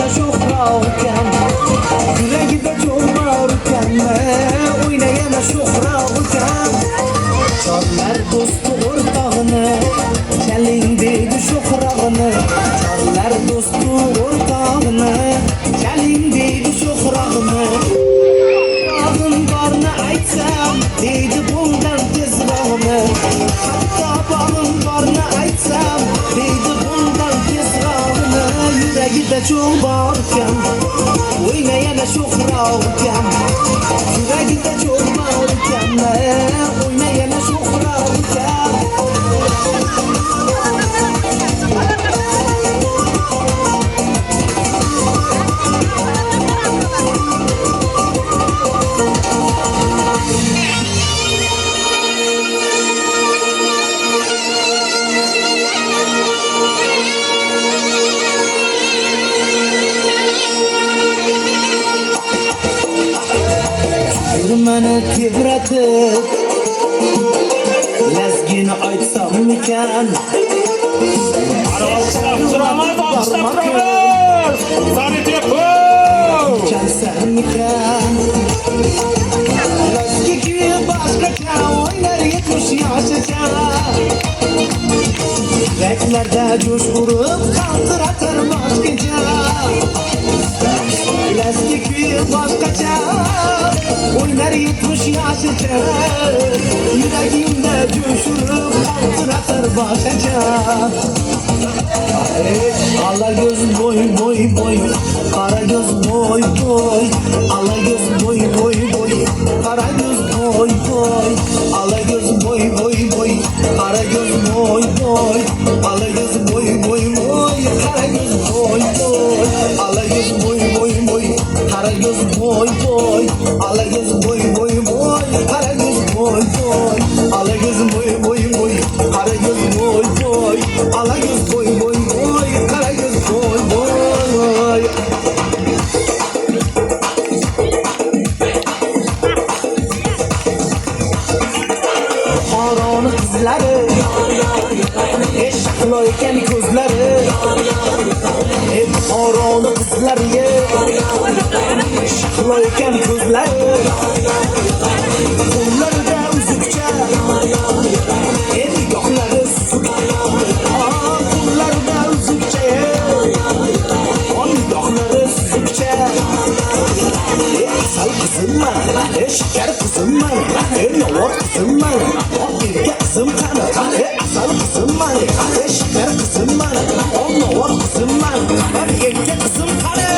Oynayana sho'xroqkan, yuragida jo'n borkan, oynayana sho'xroqkan. Chorlar do'sti o'rtog'ini, chaling deydi sho'xrog'ini. Chorlar do'sti o'rtog'ini, chaling deydi sho'xrog'ini. Sho'xrog'im borni aytsam, deydi bundan tezrog'ini. Hatto bog'im borni aytsam, deydi bundan tezrog'ini. Yuragida jo'n borkan, oynayana sho'xroqkan. Yuragida jo'n borkan, oynayana sho'xroqkan. Meni tebratib, lazgini aytsammikan. Chalsammikan. Lazgi kuyi boshqacha, o'ynar 70 yoshgacha. Yuraklarda jo'sh urib, qaltiratar boshqacha. Lazgi kuyi boshqacha, o'ynar 70 yoshgacha. Yuragimda jo'sh urib, qaltiratar boshqacha. Ala göz boy boy boy, kara göz boy boy. Ala göz boy boy boy, kara göz boy boy. Ala göz boy boy boy, kara göz boy boy. Ala göz boy boy boy, kara göz boy boy. Ala göz boy boy boy, kara göz boy boy. Ala göz boy boy boy, kara göz boy boy. Ala göz boy boy boy, kara göz boy boy. Ala göz boy boy boy, kara göz boy boy. Qoroni qizlari, eshqlo ekan ko'zlari. Qoroni qizlariga, eshqlo ekan ko'zlari. Qo'llarida uzukcha, nigohlari qo'llarida uzukcha, nigohlari suzukcha. Asal qizimman, shakar qizimman, novoq qizimman, erga qizim qani. Asal qizimman, shakar qizimman, novoq qizimman, erga qizim qani.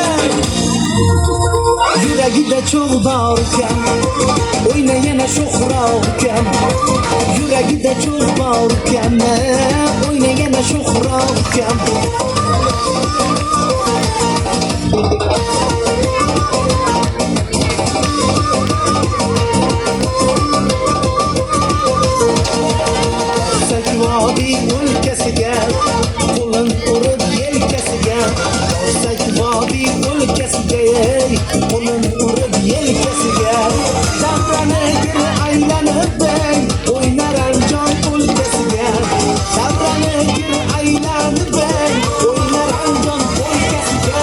Yuragida cho'g' borkan, oynayana sho'xroqkan. Yuragida cho'g' borkan, oynayana sho'xroqkan. Vodiy o'lkasiga, qo'lin urib yelkasiga. Borsak vodiy o'lkasiga, qo'lin urib yelkasiga. Davrani gir aylanib, o'ynar Andijon o'lkasiga. Davrani gir aylanib, o'ynar Andijon o'lkasiga.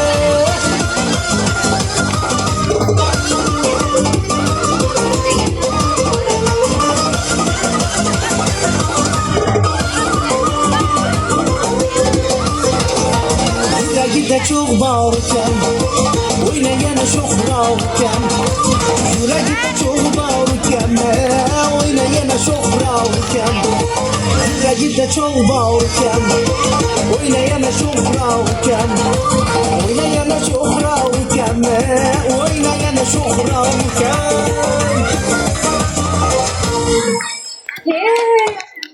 Yuragida cho'g' borkan, oynayana sho'xroqkan. Yuragida cho'g' borkan, oynayana sho'xroqkan. Yuragida cho'g' borkan, oynayana sho'xroqkan. Oynayana sho'xroqkan, oynayana sho'xroqkan.